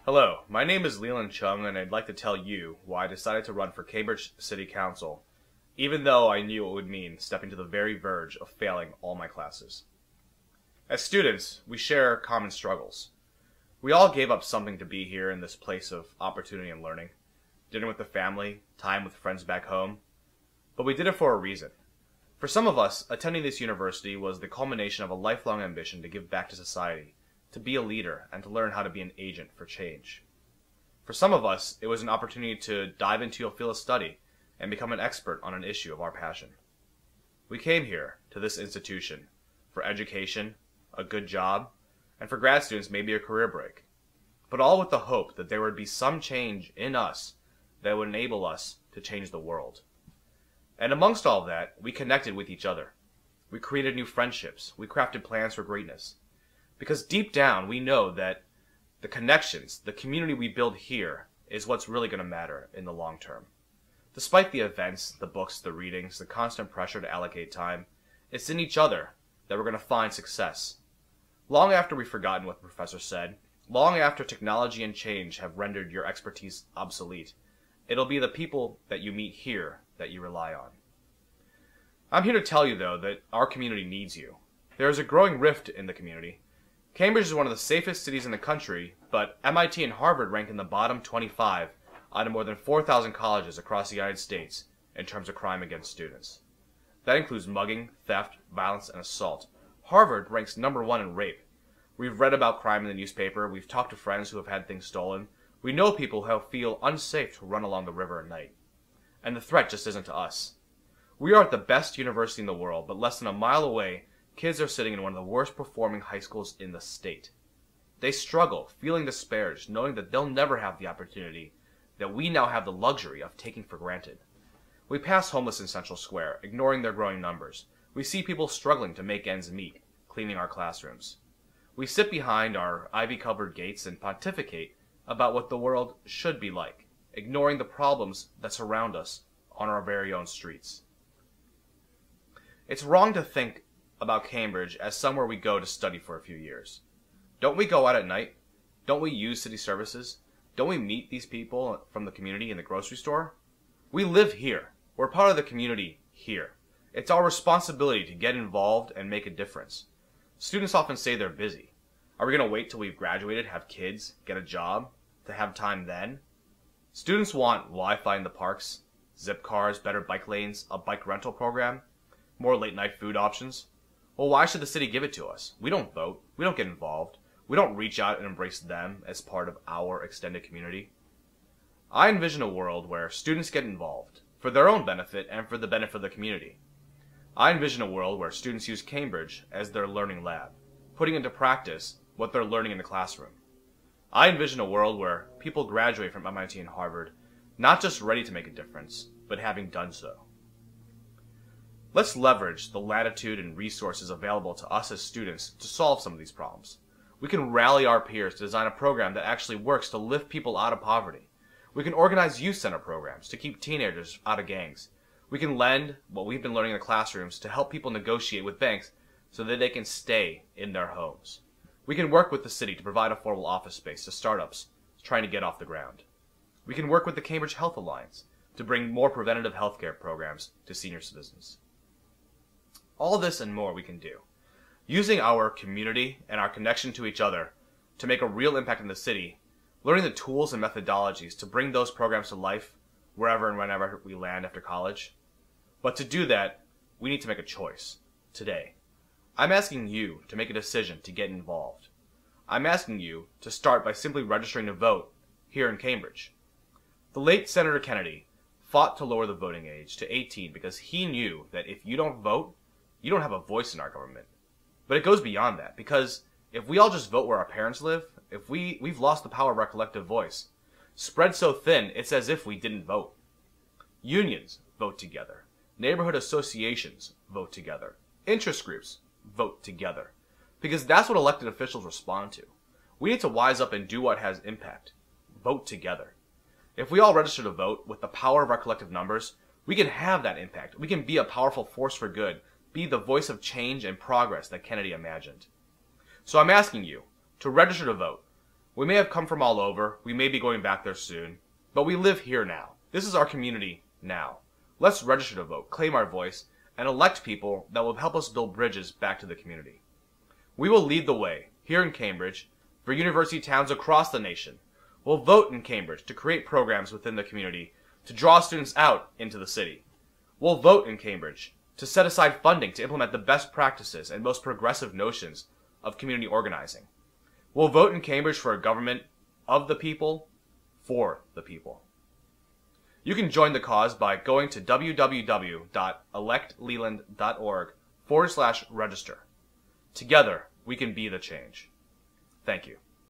Hello, my name is Leland Cheung, and I'd like to tell you why I decided to run for Cambridge City Council, even though I knew it would mean stepping to the very verge of failing all my classes. As students, we share common struggles. We all gave up something to be here in this place of opportunity and learning, dinner with the family, time with friends back home, but we did it for a reason. For some of us, attending this university was the culmination of a lifelong ambition to give back to society, to be a leader, and to learn how to be an agent for change. For some of us, it was an opportunity to dive into a field of study and become an expert on an issue of our passion. We came here, to this institution, for education, a good job, and for grad students maybe a career break, but all with the hope that there would be some change in us that would enable us to change the world. And amongst all that, we connected with each other. We created new friendships. We crafted plans for greatness. Because deep down, we know that the connections, the community we build here, is what's really going to matter in the long term. Despite the events, the books, the readings, the constant pressure to allocate time, it's in each other that we're going to find success. Long after we've forgotten what the professor said, long after technology and change have rendered your expertise obsolete, it'll be the people that you meet here that you rely on. I'm here to tell you, though, that our community needs you. There is a growing rift in the community. Cambridge is one of the safest cities in the country, but MIT and Harvard rank in the bottom 25 out of more than 4,000 colleges across the United States in terms of crime against students. That includes mugging, theft, violence, and assault. Harvard ranks #1 in rape. We've read about crime in the newspaper, we've talked to friends who have had things stolen, we know people who feel unsafe to run along the river at night. And the threat just isn't to us. We are at the best university in the world, but less than a mile away, kids are sitting in one of the worst performing high schools in the state. They struggle, feeling disparaged, knowing that they'll never have the opportunity that we now have the luxury of taking for granted. We pass homeless in Central Square, ignoring their growing numbers. We see people struggling to make ends meet, cleaning our classrooms. We sit behind our ivy-covered gates and pontificate about what the world should be like, ignoring the problems that surround us on our very own streets. It's wrong to think about Cambridge as somewhere we go to study for a few years. Don't we go out at night? Don't we use city services? Don't we meet these people from the community in the grocery store? We live here. We're part of the community here. It's our responsibility to get involved and make a difference. Students often say they're busy. Are we going to wait till we've graduated, have kids, get a job, to have time then? Students want Wi-Fi in the parks, zip cars, better bike lanes, a bike rental program, more late-night food options. Well, why should the city give it to us? We don't vote. We don't get involved. We don't reach out and embrace them as part of our extended community. I envision a world where students get involved, for their own benefit and for the benefit of the community. I envision a world where students use Cambridge as their learning lab, putting into practice what they're learning in the classroom. I envision a world where people graduate from MIT and Harvard, not just ready to make a difference, but having done so. Let's leverage the latitude and resources available to us as students to solve some of these problems. We can rally our peers to design a program that actually works to lift people out of poverty. We can organize youth center programs to keep teenagers out of gangs. We can lend what we've been learning in the classrooms to help people negotiate with banks so that they can stay in their homes. We can work with the city to provide affordable office space to startups trying to get off the ground. We can work with the Cambridge Health Alliance to bring more preventative healthcare programs to senior citizens. All this and more we can do, using our community and our connection to each other to make a real impact in the city, learning the tools and methodologies to bring those programs to life wherever and whenever we land after college. But to do that, we need to make a choice, today. I'm asking you to make a decision to get involved. I'm asking you to start by simply registering to vote here in Cambridge. The late Senator Kennedy fought to lower the voting age to 18 because he knew that if you don't vote, you don't have a voice in our government. But it goes beyond that, because if we all just vote where our parents live, if we've lost the power of our collective voice. Spread so thin, it's as if we didn't vote. Unions vote together. Neighborhood associations vote together. Interest groups vote together. Because that's what elected officials respond to. We need to wise up and do what has impact. Vote together. If we all register to vote with the power of our collective numbers, we can have that impact. We can be a powerful force for good, be the voice of change and progress that Kennedy imagined. So I'm asking you to register to vote. We may have come from all over, we may be going back there soon, but we live here now. This is our community now. Let's register to vote, claim our voice, and elect people that will help us build bridges back to the community. We will lead the way, here in Cambridge, for university towns across the nation. We'll vote in Cambridge to create programs within the community to draw students out into the city. We'll vote in Cambridge to set aside funding to implement the best practices and most progressive notions of community organizing. We'll vote in Cambridge for a government of the people, for the people. You can join the cause by going to www.electleland.org/register. Together, we can be the change. Thank you.